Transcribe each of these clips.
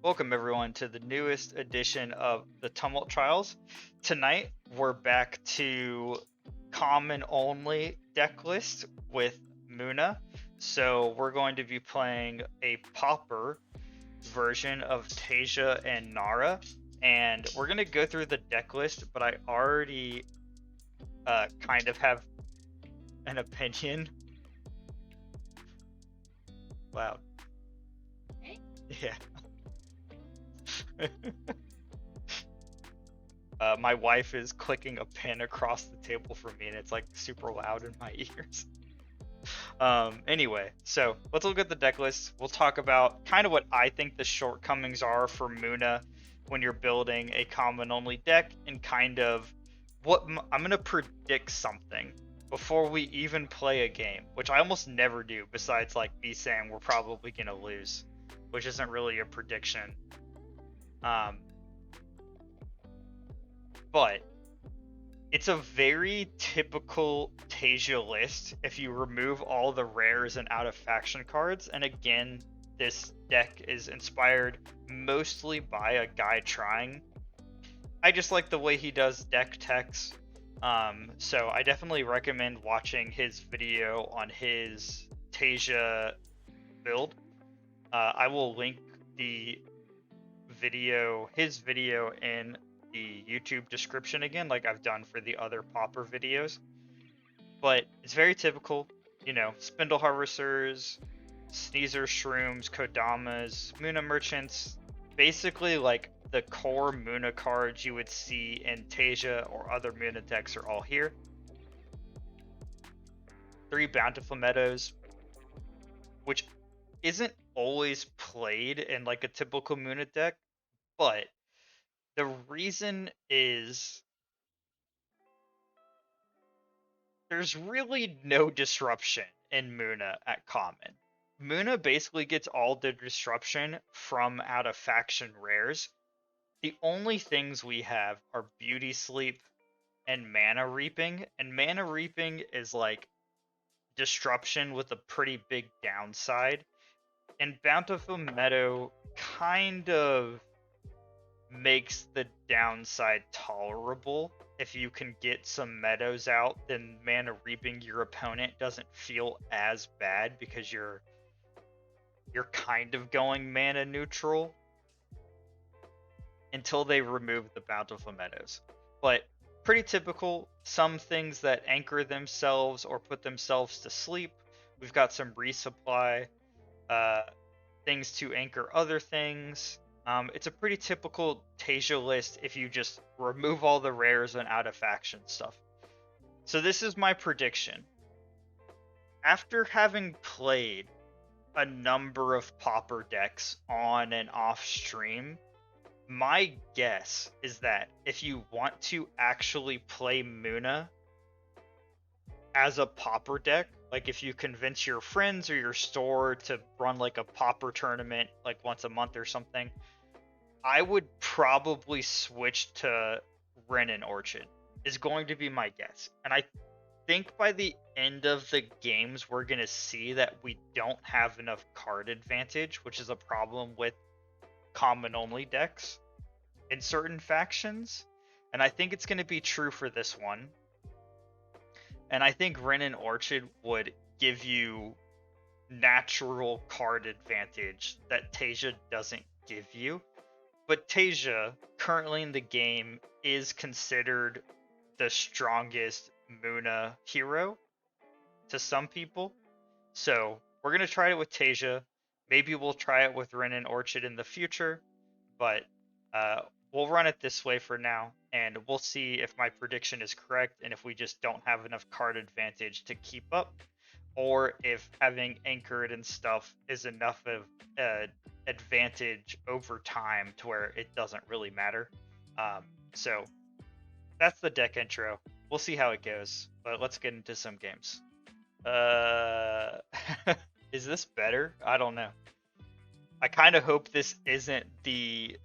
Welcome everyone to the newest edition of the Tumult Trials. Tonight we're back to common only deck list with Muna. So we're going to be playing a Pauper version of Teija and Nara. And we're going to go through the deck list, but I already kind of have an opinion. Loud. Yeah. My wife is clicking a pen across the table from me, and it's like super loud in my ears. Anyway, so let's look at the deck list. We'll talk about kind of what I think the shortcomings are for Muna when you're building a common only deck, and kind of what I'm gonna predict something before we even play a game, which I almost never do. Besides, like me saying we're probably gonna lose, which isn't really a prediction. But it's a very typical Teija list if you remove all the rares and out of faction cards. And again, this deck is inspired mostly by a guy trying. I just like the way he does deck techs. So I definitely recommend watching his video on his Teija build. I will link the his video in the YouTube description again, like I've done for the other Pauper videos. But it's very typical, Spindle Harvesters, Sneezer Shrooms, Kodamas, Muna Merchants, basically like the core Muna cards you would see in Teija or other Muna decks are all here. 3 Bountiful Meadows, which isn't always played in like a typical Muna deck, but the reason is there's really no disruption in Muna at common. Muna basically gets all the disruption from out of faction rares. The only things we have are Beauty Sleep and Mana Reaping, and Mana Reaping is like disruption with a pretty big downside. And Bountiful Meadow kind of makes the downside tolerable. If you can get some meadows out, then Mana Reaping your opponent doesn't feel as bad because you're kind of going mana neutral until they remove the Bountiful Meadows. But pretty typical. Some things that anchor themselves or put themselves to sleep. We've got some resupply, things to anchor other things. It's a pretty typical Teija list if you just remove all the rares and out of faction stuff. So this is my prediction. After having played a number of Pauper decks on and off stream, my guess is that if you want to actually play Muna as a Pauper deck, like if you convince your friends or your store to run like a Pauper tournament like once a month or something, I would probably switch to Wren and Orchid, is going to be my guess. And I think by the end of the games, we're going to see that we don't have enough card advantage, which is a problem with common only decks in certain factions. And I think it's going to be true for this one. And I think Wren and Orchid would give you natural card advantage that Teija doesn't give you. But Teija, currently in the game, is considered the strongest Muna hero to some people. So we're going to try it with Teija. Maybe we'll try it with Wren and Orchid in the future. But we'll run it this way for now. And we'll see if my prediction is correct and if we just don't have enough card advantage to keep up. Or if having anchored and stuff is enough of advantage over time to where it doesn't really matter. So that's the deck intro. We'll see how it goes, but let's get into some games. Is this better? I don't know. I kind of hope this isn't the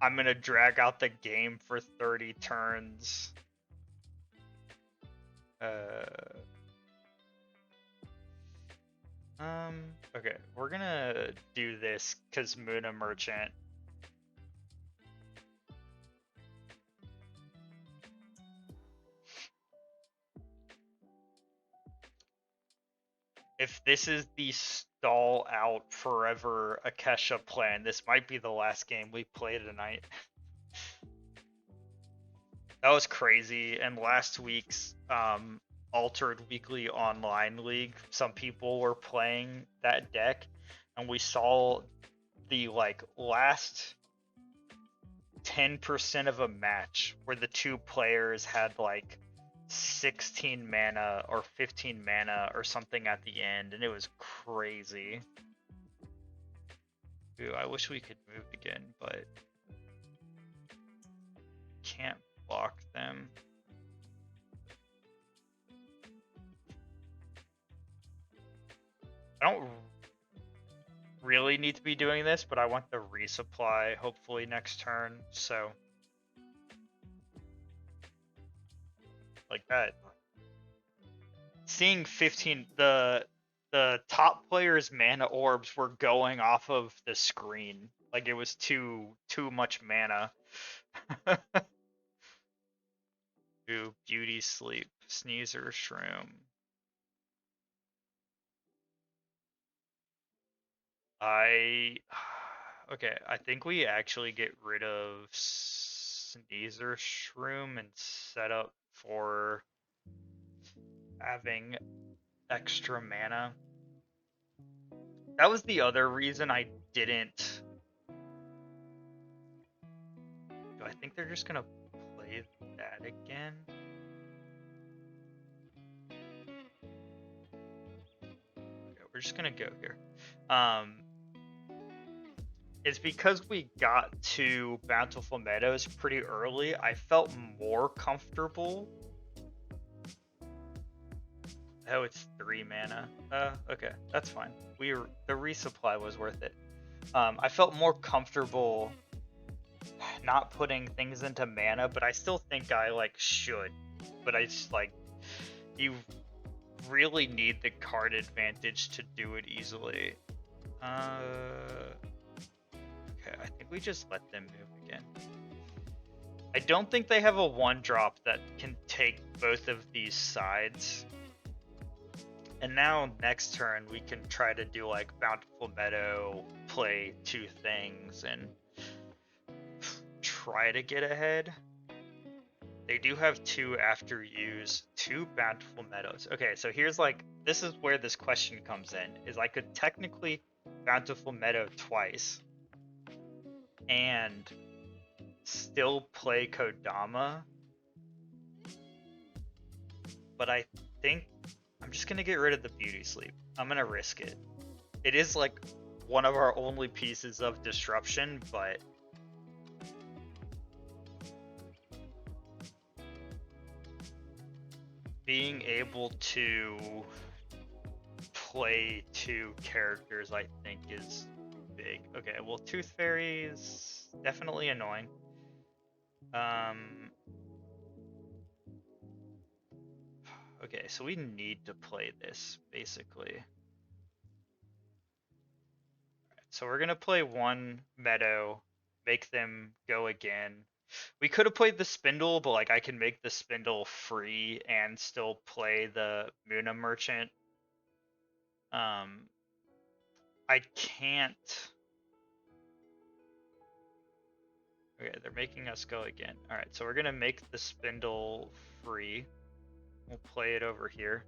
I'm gonna drag out the game for 30 turns. Okay, we're gonna do this because Muna Merchant. If this is the stall out forever Akesha plan, this might be the last game we play tonight. That was crazy. And last week's Altered Weekly Online League, some people were playing that deck, and we saw the like last 10% of a match where the two players had like 16 mana or 15 mana or something at the end, and it was crazy. Ooh, I wish we could move again, but can't block them. I don't really need to be doing this, but I want the resupply hopefully next turn, so like that. Seeing 15, the top player's mana orbs were going off of the screen, like it was too much mana. Ooh, beauty sleep, sneezer shroom. Okay, I think we actually get rid of sneezer shroom and set up for having extra mana. That was the other reason I didn't. Do I think they're just gonna play that again? Okay, we're just gonna go here. It's because we got to Bountiful Meadows pretty early. I felt more comfortable. Oh, it's 3 mana. Okay, that's fine. The resupply was worth it. I felt more comfortable not putting things into mana, but I still think I like should. But I just like, you really need the card advantage to do it easily. Okay, I think we just let them move again. I don't think they have a 1-drop that can take both of these sides. And now next turn we can try to do like Bountiful Meadow, play 2 things, and try to get ahead. They do have 2 after use, 2 Bountiful Meadows. Okay, so here's like, this is where this question comes in, is I could technically Bountiful Meadow twice and still play Kodama, but I think I'm just gonna get rid of the Beauty Sleep. I'm gonna risk it. It is like one of our only pieces of disruption, but being able to play 2 characters I think is big. Okay, well, Tooth Fairy is definitely annoying. Okay, so we need to play this, basically. Right, so we're gonna play 1 Meadow, make them go again. We could have played the Spindle, but like I can make the Spindle free and still play the Muna Merchant. I can't. Okay, they're making us go again. Alright, so we're gonna make the Spindle free. We'll play it over here.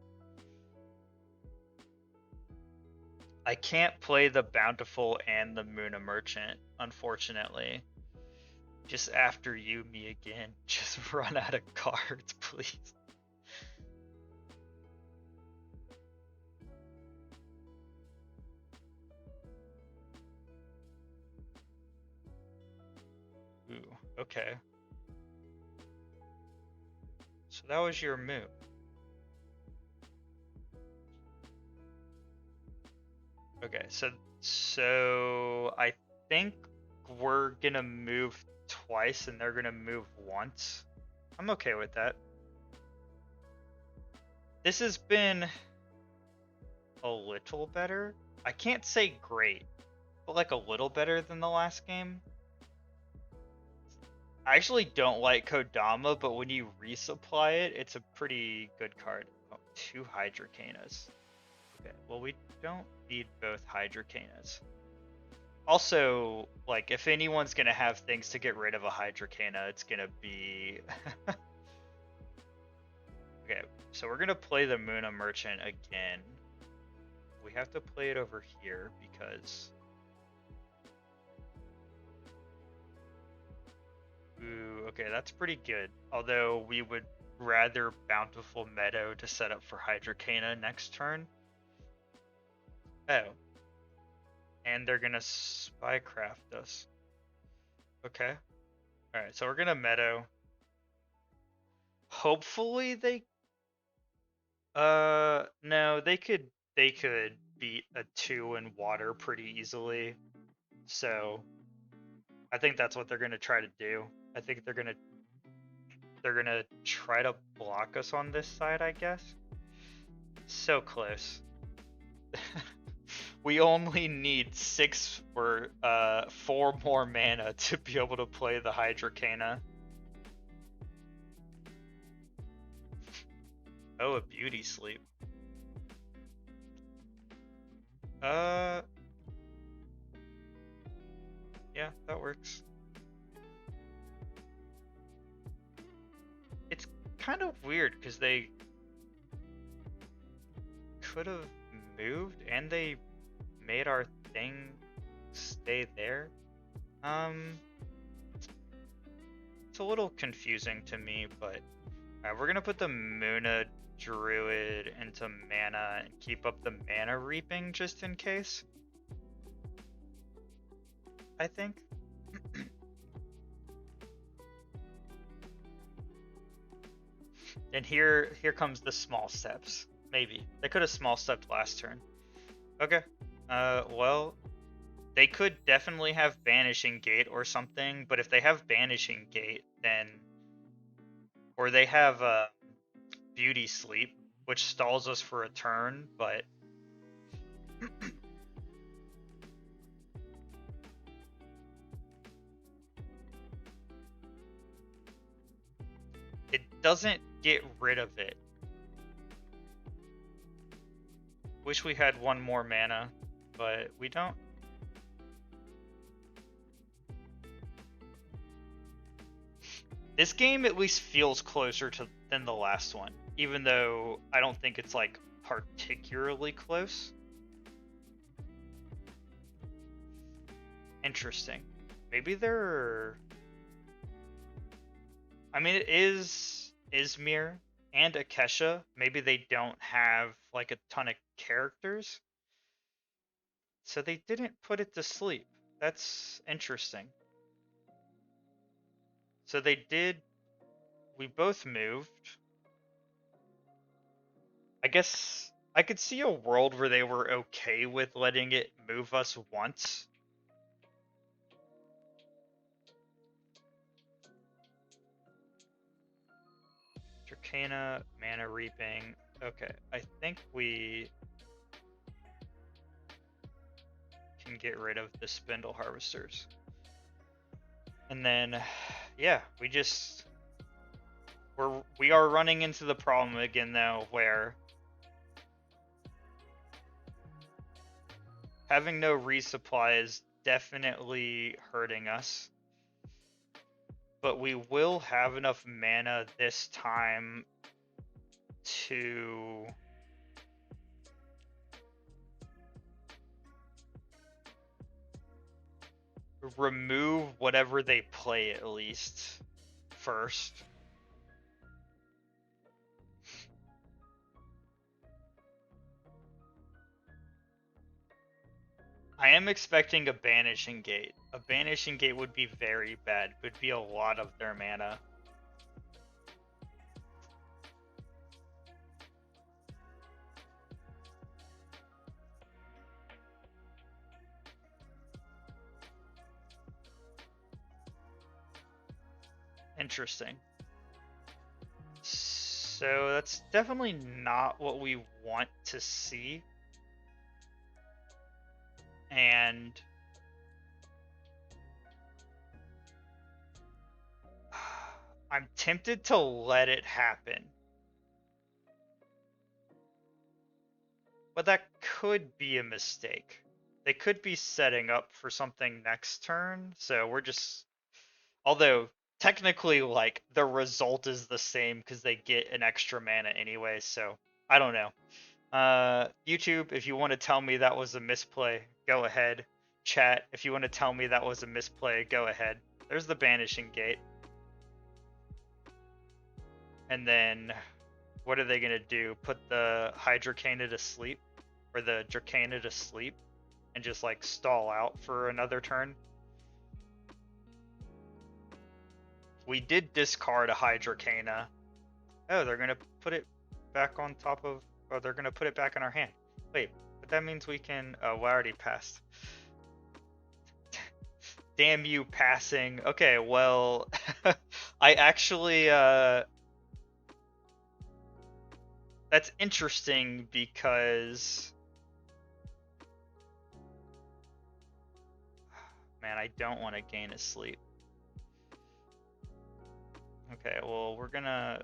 I can't play the Bountiful and the Muna Merchant, unfortunately. Just after you, me again. Just run out of cards, please. Ooh, okay. So that was your move. Okay, so I think we're gonna move twice and they're gonna move once. I'm okay with that. This has been a little better. I can't say great, but like a little better than the last game. I actually don't like Kodama, but when you resupply it, it's a pretty good card. Oh, 2 Hydrocanas. Okay, well we don't need both Hydrocanas. Also, like, if anyone's gonna have things to get rid of a Hydrocana, it's gonna be... Okay, so we're gonna play the Muna Merchant again. We have to play it over here because... Ooh, okay, that's pretty good. Although we would rather Bountiful Meadow to set up for Hydrocana next turn. Oh. And they're gonna Spycraft us. Okay. Alright, so we're gonna Meadow. Hopefully they... no, they could beat a 2 in water pretty easily. So I think that's what they're gonna try to do. I think they're gonna try to block us on this side, I guess. So close. We only need 6 or 4 more mana to be able to play the Hydrocana. Oh, a Beauty Sleep. Yeah, that works. It's kind of weird because they could have moved and they made our thing stay there. It's a little confusing to me, but we're gonna put the Muna Druid into mana and keep up the mana reaping just in case. I think. And here comes the small steps. Maybe they could have small stepped last turn. Okay. Well, they could definitely have Banishing Gate or something, but if they have Banishing Gate, then... Or they have Beauty Sleep, which stalls us for a turn, but... it doesn't get rid of it. Wish we had 1 more mana, but we don't. This game at least feels closer than the last one, even though I don't think it's like particularly close. Interesting. Maybe they're... I mean, it is Yzmir and Akesha. Maybe they don't have like a ton of characters, so they didn't put it to sleep. That's interesting. So they did... We both moved. I guess I could see a world where they were okay with letting it move us once. Dracana, Mana Reaping. Okay, I think we can get rid of the Spindle Harvesters. And then, yeah, we are running into the problem again though, where having no resupply is definitely hurting us. But we will have enough mana this time to remove whatever they play at least first. I am expecting a Banishing Gate. A Banishing Gate would be very bad. It would be a lot of their mana. Interesting. So that's definitely not what we want to see. And I'm tempted to let it happen. But that could be a mistake. They could be setting up for something next turn, so we're just... Although, technically, like, the result is the same because they get an extra mana anyway, so I don't know. YouTube, if you want to tell me that was a misplay, go ahead. Chat, if you want to tell me that was a misplay, go ahead. There's the Banishing Gate. And then, what are they going to do? Put the Hydrocana to sleep? Or the Dracana to sleep? And just, like, stall out for another turn? We did discard a Hydrocana. Oh, they're going to put it back on top of... Oh, they're going to put it back in our hand. Wait, but that means we can... Oh, we already passed. Damn you, passing. Okay, well... I actually... That's interesting because... Man, I don't want to gain a sleep. Okay, well, we're gonna...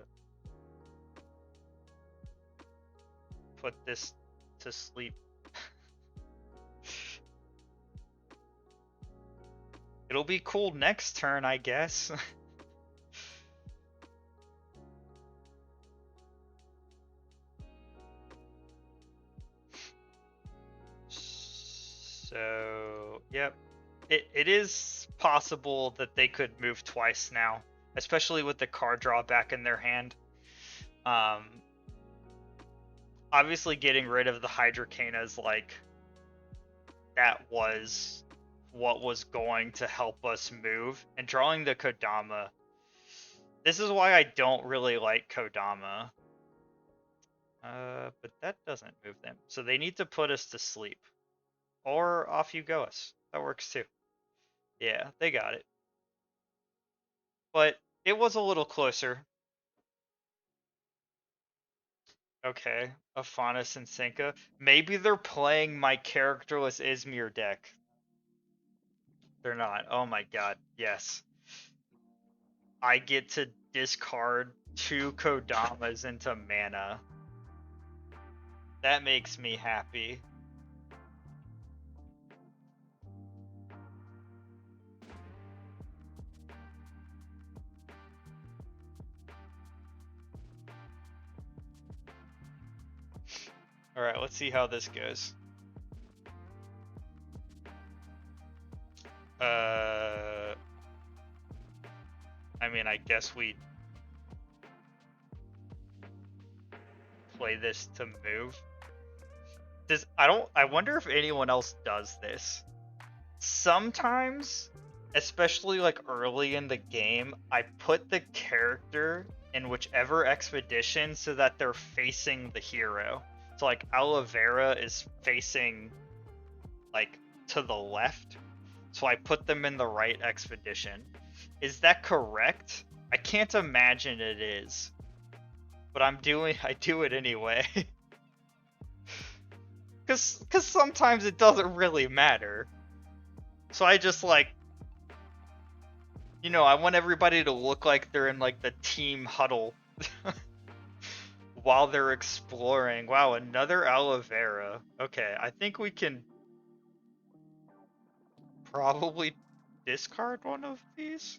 put this to sleep. It'll be cool next turn, I guess. So, yep. It is possible that they could move twice now, especially with the card draw back in their hand. Obviously getting rid of the Hydrocanas, like, that was what was going to help us move. And drawing the Kodama, this is why I don't really like Kodama. But that doesn't move them. So they need to put us to sleep. Or off you go us. That works too. Yeah, they got it. But it was a little closer. Okay, Afanas and Senka. Maybe they're playing my characterless Yzmir deck. They're not. Oh my god, yes. I get to discard 2 Kodamas into mana. That makes me happy. Alright, let's see how this goes. I mean, I guess we play this to move. I wonder if anyone else does this. Sometimes, especially like early in the game, I put the character in whichever expedition so that they're facing the hero. So like Aloe Vera is facing like to the left. So I put them in the right expedition. Is that correct? I can't imagine it is. But I do it anyway. Cause sometimes it doesn't really matter. So I just like, you know, I want everybody to look like they're in like the team huddle while they're exploring. Wow, another aloe vera. Okay, I think we can probably discard one of these.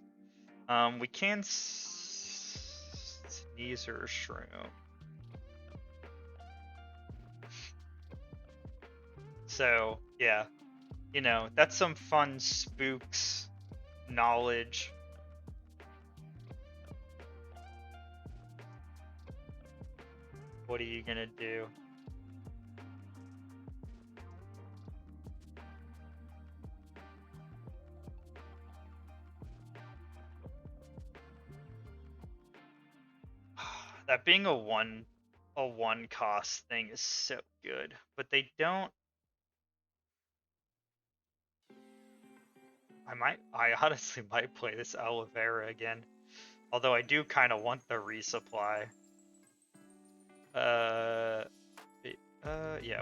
We can sneezer shroom. So, yeah. You know, that's some fun spooks knowledge. What are you gonna do? That being a one cost thing is so good, but they don't. I honestly might play this aloe vera again, although I do kind of want the resupply. Yeah,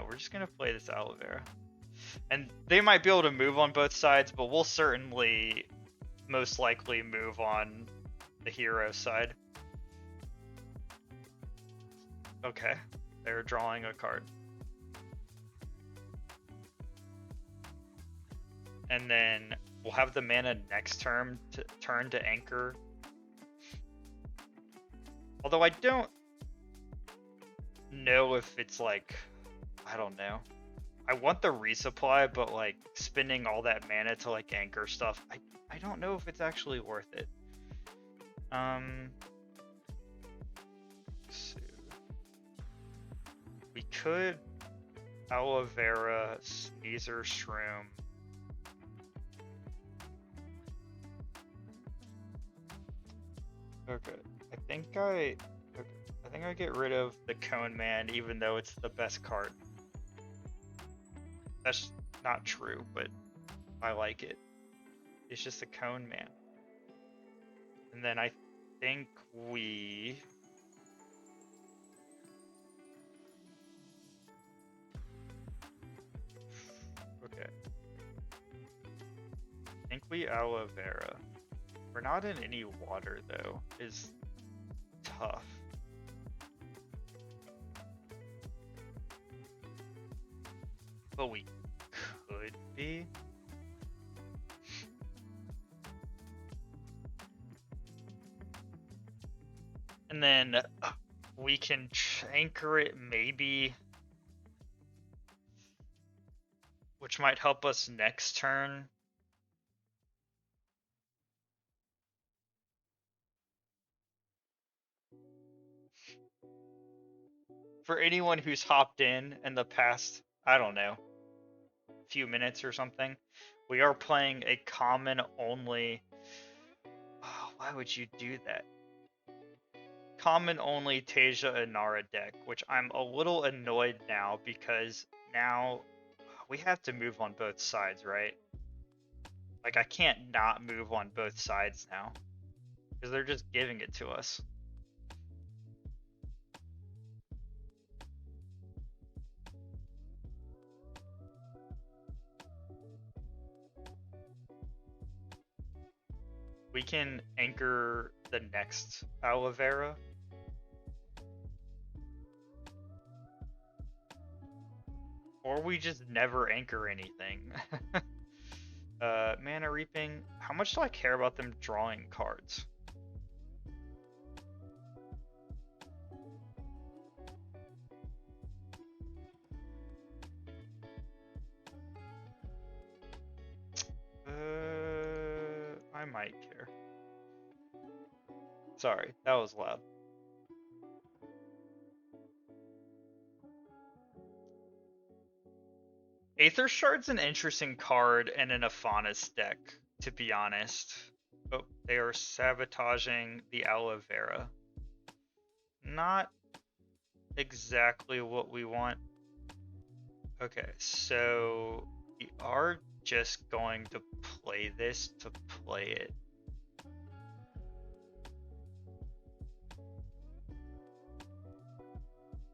we're just gonna play this aloe vera. And they might be able to move on both sides, but we'll certainly most likely move on the hero side. Okay, they're drawing a card. And then we'll have the mana next turn to anchor. Although I don't know if it's like, I don't know. I want the resupply, but like spending all that mana to like anchor stuff, I don't know if it's actually worth it. So we could aloe vera, sneezer, shroom. Okay, I think I get rid of the Cone Man, even though it's the best card. That's not true, but I like it. It's just a Cone Man. And then I think we... Okay. I think we aloe vera. We're not in any water, though. Is tough. But we could be. And then we can anchor it maybe, which might help us next turn. For anyone who's hopped in the past, I don't know, few minutes or something, we are playing a common only. Oh, why would you do that? Common only Teija and Nara deck, which I'm a little annoyed now because now we have to move on both sides, right? Like I can't not move on both sides now because they're just giving it to us. We can anchor the next aloe vera. Or we just never anchor anything. Mana Reaping. How much do I care about them drawing cards? I might care. Sorry, that was loud. Aether Shard's an interesting card in an Afanas deck, to be honest. Oh, they are sabotaging the aloe vera. Not exactly what we want. Okay, so we are just going to play this to play it.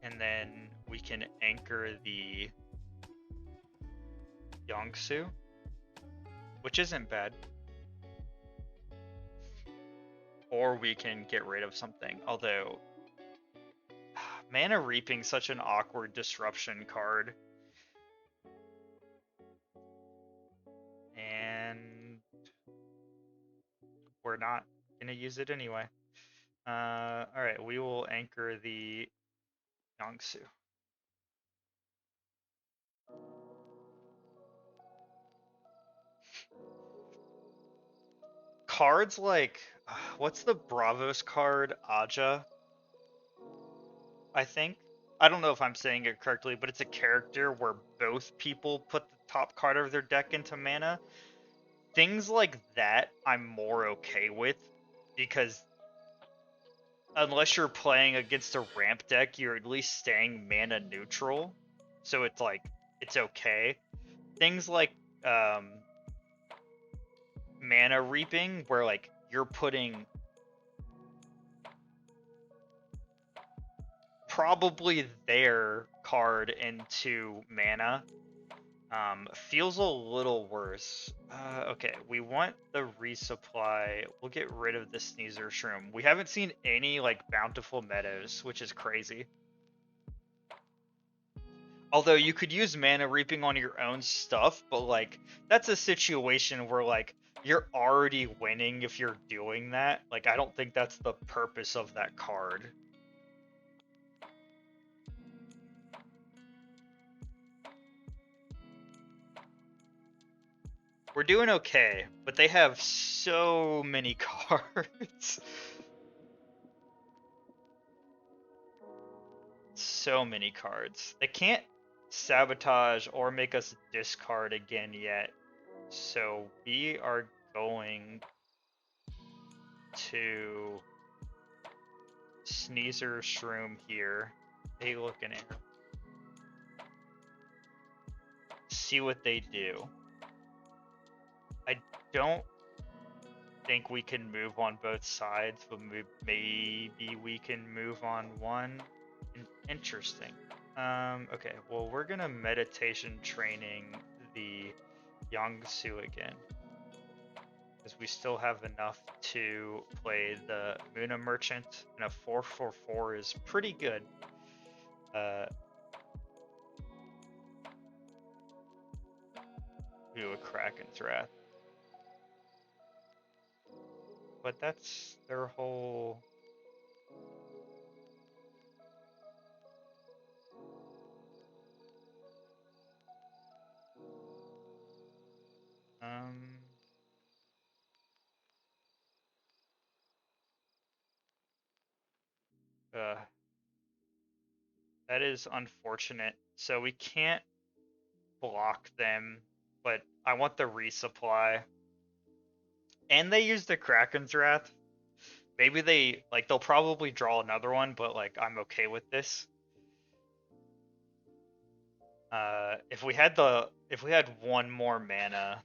And then we can anchor the Yongsu, which isn't bad. Or we can get rid of something, although Mana Reaping's such an awkward disruption card. And we're not gonna use it anyway. Alright, we will anchor the Yongsu. Cards like, what's the Bravos card? Aja, I think. I don't know if I'm saying it correctly, but it's a character where both people put the top card of their deck into mana. Things like that I'm more okay with, because unless you're playing against a ramp deck, you're at least staying mana neutral. So it's like, it's okay. Things like Mana Reaping, where like you're putting probably their card into mana, Feels a little worse. Okay, we want the resupply. We'll get rid of the Sneezer Shroom. We haven't seen any, like, bountiful meadows, which is crazy. Although you could use Mana Reaping on your own stuff, but, like, that's a situation where, like, you're already winning if you're doing that. Like, I don't think that's the purpose of that card. We're doing okay, but they have so many cards. So many cards. They can't sabotage or make us discard again yet. So we are going to Sneezer Shroom here. Hey, look in here. See what they do. I don't think we can move on both sides, but maybe we can move on one. Interesting. Okay, well, we're gonna meditation training the Yangsu again, because we still have enough to play the Muna Merchant, and a 4/4/4 is pretty good. Do a Kraken's Wrath. But that's their whole... that is unfortunate. So we can't block them, but I want the resupply. And they use the Kraken's Wrath. Maybe they, like, they'll probably draw another one, but, like, I'm okay with this. If we had one more mana,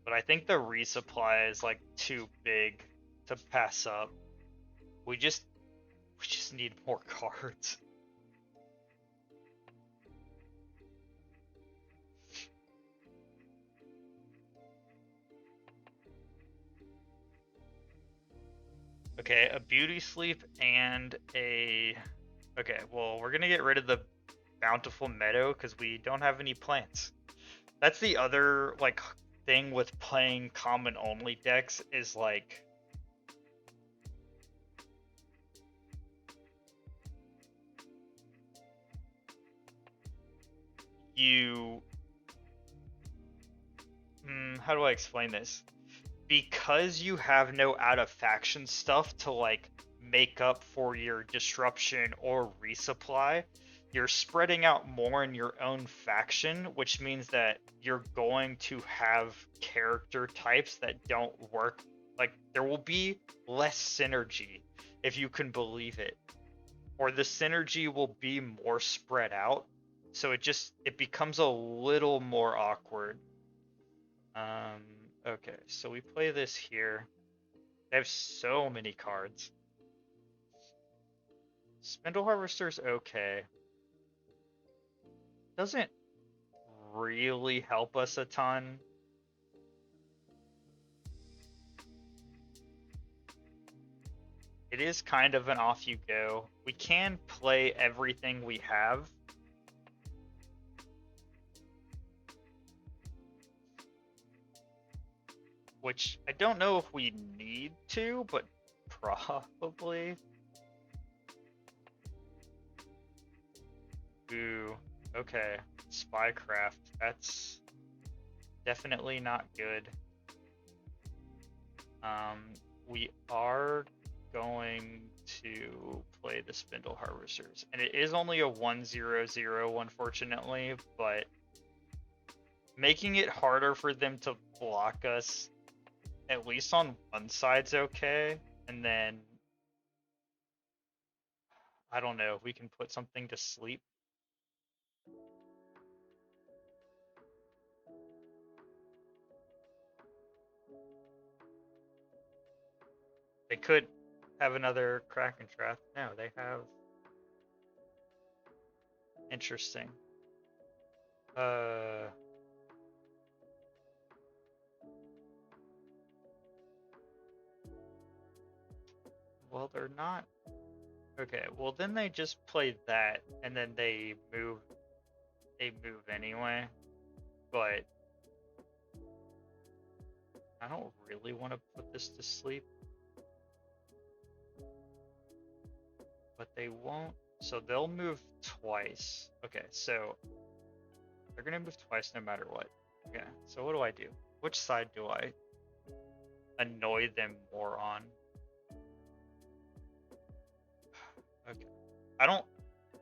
but I think the resupply is, like, too big to pass up. We just need more cards. Okay, a Beauty Sleep and a... Okay, well, we're gonna get rid of the Bountiful Meadow because we don't have any plants. That's the other, like, thing with playing common only decks is, like, you... how do I explain this? Because you have no out-of-faction stuff to, like, make up for your disruption or resupply, you're spreading out more in your own faction, which means that you're going to have character types that don't work. Like, there will be less synergy, if you can believe it. Or the synergy will be more spread out, so it becomes a little more awkward. Okay, so we play this here. They have so many cards. Spindle Harvester's okay. Doesn't really help us a ton. It is kind of an off you go. We can play everything we have. Which I don't know if we need to, but probably. Ooh, okay. Spycraft. That's definitely not good. We are going to play the Spindle Harvesters. And it is only a 1/0/0, unfortunately, but making it harder for them to block us, at least on one side's okay. And then, I don't know, we can put something to sleep. They could have another Kraken's Wrath. No, they have Interesting. Well, they're not. Okay, well then they just play that, and then they move anyway. But I don't really want to put this to sleep. But they won't, so they'll move twice. Okay, so they're gonna move twice no matter what. Okay, so what do I do? Which side do I annoy them more on? Okay. I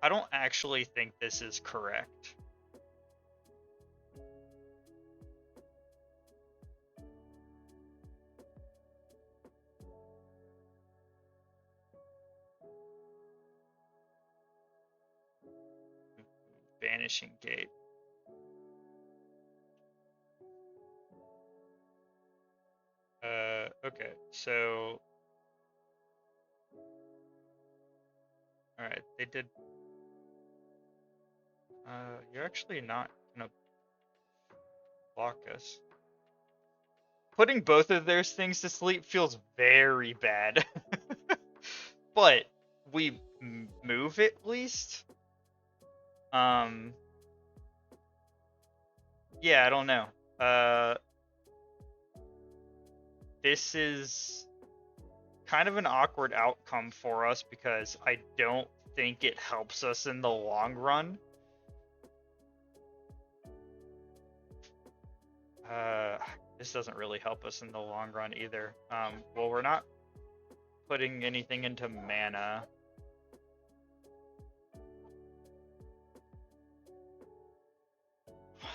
don't actually think this is correct. Vanishing Gate. Okay, so alright, they did you're actually not gonna block us. Putting both of those things to sleep feels very bad. But we move at least. Yeah, I don't know. This is kind of an awkward outcome for us because I don't think it helps us in the long run. This doesn't really help us in the long run either. Well, we're not putting anything into mana.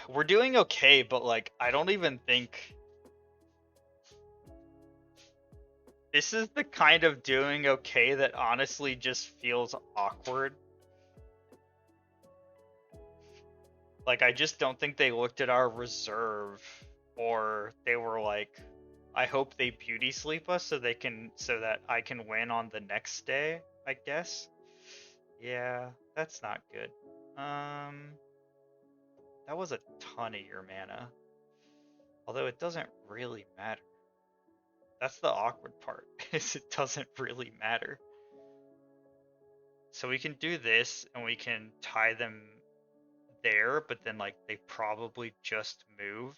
We're doing okay, but like, I don't even think this is the kind of doing okay that honestly just feels awkward. Like, I just don't think they looked at our reserve, or they were like, I hope they beauty sleep us so that I can win on the next day, I guess. Yeah, that's not good. That was a ton of your mana. Although it doesn't really matter. That's the awkward part, is it doesn't really matter. So we can do this, and we can tie them there, but then like they probably just move.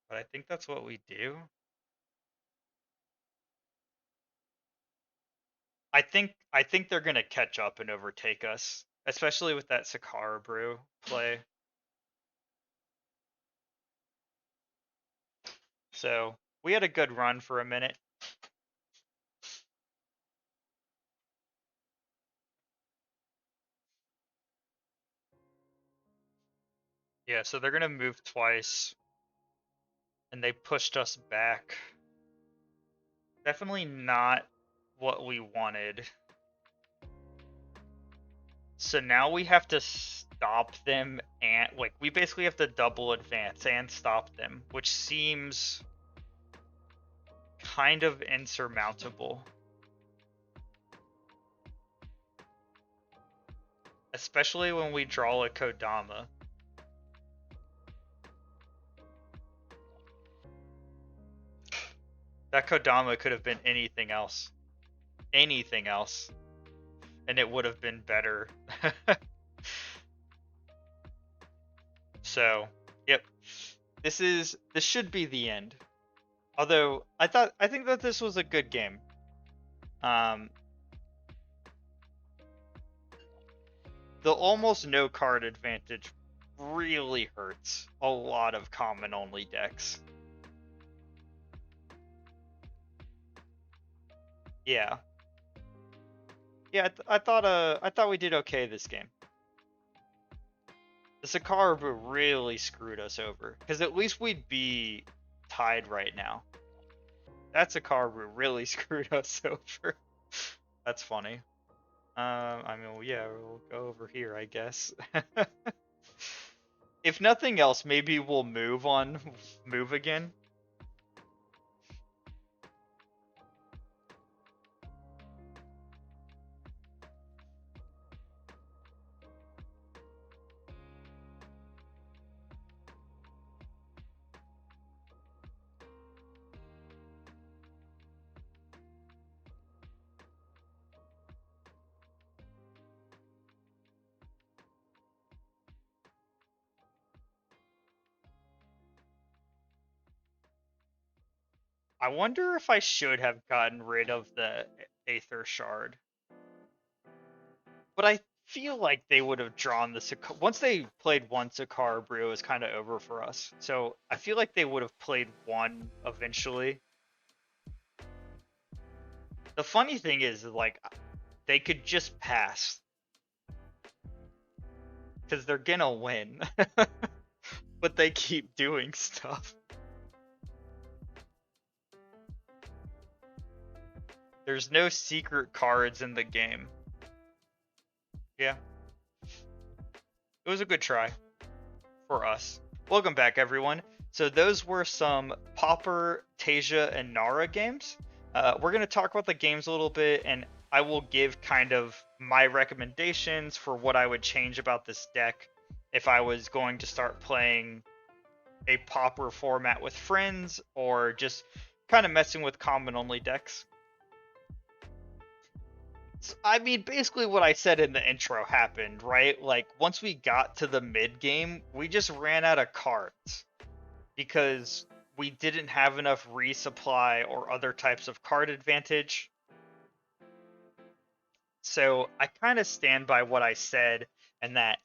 But I think that's what we do. I think they're gonna catch up and overtake us, especially with that Sakara Brew play. So we had a good run for a minute. Yeah, so they're gonna move twice, and they pushed us back. Definitely not what we wanted. So now we have to stop them, and like we basically have to double advance and stop them, which seems kind of insurmountable. Especially when we draw a Kodama. That Kodama could have been anything else. Anything else. And it would have been better. So, yep. This should be the end. Although I think that this was a good game. The almost no card advantage really hurts a lot of common only decks. Yeah. Yeah, I thought we did okay this game. The Sakara really screwed us over, because at least we'd be tied right now. That Sakara really screwed us over. That's funny. I mean, well, yeah, we'll go over here, I guess. If nothing else, maybe we'll move again. I wonder if I should have gotten rid of the Aether Shard. But I feel like they would have drawn the once they played one Sakara Brew, it was kind of over for us. So I feel like they would have played one eventually. The funny thing is, like, they could just pass because they're gonna win, but they keep doing stuff. There's no secret cards in the game. Yeah, it was a good try for us. Welcome back, everyone. So those were some Pauper, Teija, and Nara games. We're going to talk about the games a little bit, and I will give kind of my recommendations for what I would change about this deck if I was going to start playing a Pauper format with friends, or just kind of messing with common only decks. I mean, basically what I said in the intro happened, right? Like, once we got to the mid game, we just ran out of cards because we didn't have enough resupply or other types of card advantage. So I kind of stand by what I said, and that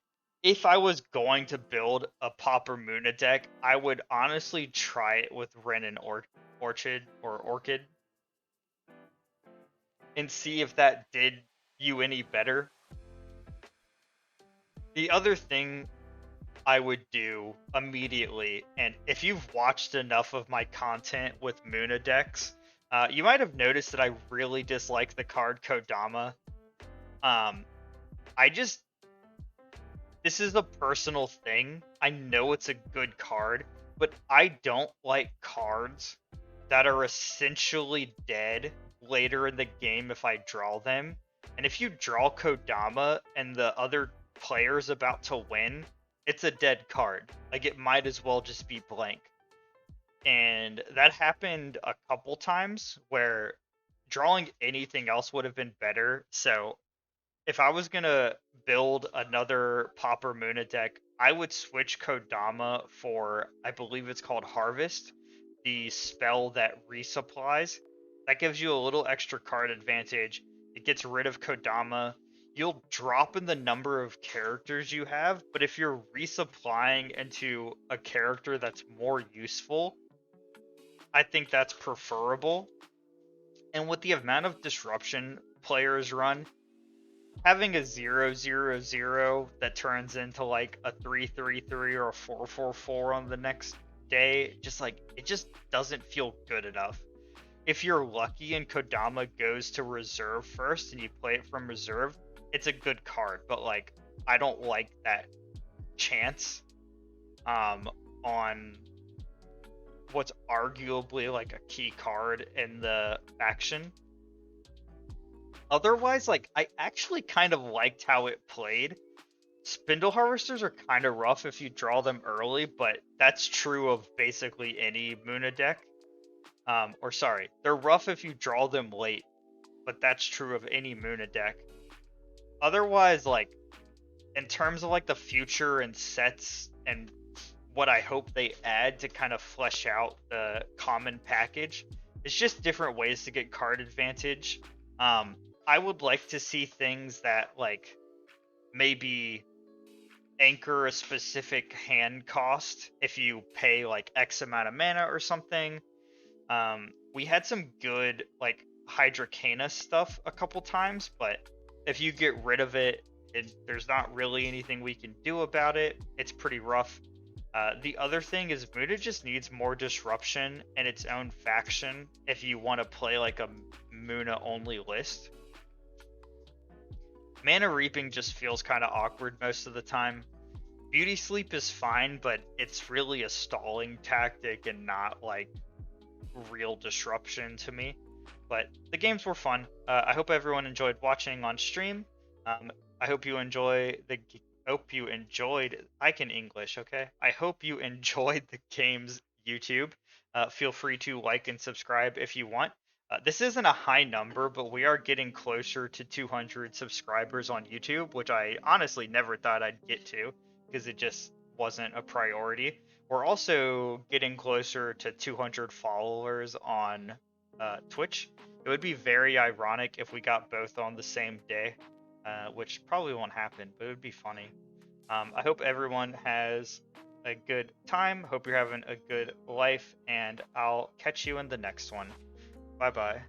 if I was going to build a Pauper Muna deck, I would honestly try it with Ren and Orchid and see if that did you any better. The other thing I would do immediately, and if you've watched enough of my content with Muna decks, you might have noticed that I really dislike the card Kodama. I just, this is a personal thing. I know it's a good card, but I don't like cards that are essentially dead later in the game if I draw them. And if you draw Kodama and the other player's about to win, it's a dead card. Like, it might as well just be blank. And that happened a couple times where drawing anything else would have been better. So if I was gonna build another Pauper Muna deck, I would switch Kodama for, I believe it's called Harvest, the spell that resupplies. That gives you a little extra card advantage. It gets rid of Kodama. You'll drop in the number of characters you have, but if you're resupplying into a character that's more useful, I think that's preferable. And with the amount of disruption players run, having a 0/0/0 that turns into like a 3/3/3 or a 4/4/4 on the next day, just like, it just doesn't feel good enough. If you're lucky and Kodama goes to reserve first and you play it from reserve, it's a good card, but like, I don't like that chance on what's arguably like a key card in the faction. Otherwise, like, I actually kind of liked how it played. Spindle Harvesters are kind of rough if you draw them early, but that's true of basically any Muna deck. Or sorry, they're rough if you draw them late, but that's true of any Muna deck. Otherwise, like, in terms of like the future and sets and what I hope they add to kind of flesh out the common package, it's just different ways to get card advantage. I would like to see things that, like, maybe anchor a specific hand cost if you pay like X amount of mana or something. We had some good like Hydrocana stuff a couple times, but if you get rid of it, there's not really anything we can do about it. It's pretty rough. The other thing is Muta just needs more disruption and its own faction if you want to play like a Muna only list. Mana Reaping just feels kind of awkward most of the time. Beauty Sleep is fine, but it's really a stalling tactic and not like real disruption to me. But the games were fun. I hope everyone enjoyed watching on stream. I hope you enjoyed. I can English, okay? I hope you enjoyed the game's YouTube. Feel free to like and subscribe if you want. This isn't a high number, but we are getting closer to 200 subscribers on YouTube, which I honestly never thought I'd get to, because it just wasn't a priority. We're also getting closer to 200 followers on Twitch. It would be very ironic if we got both on the same day, which probably won't happen, but it would be funny. I hope everyone has a good time. Hope you're having a good life, and I'll catch you in the next one. Bye bye.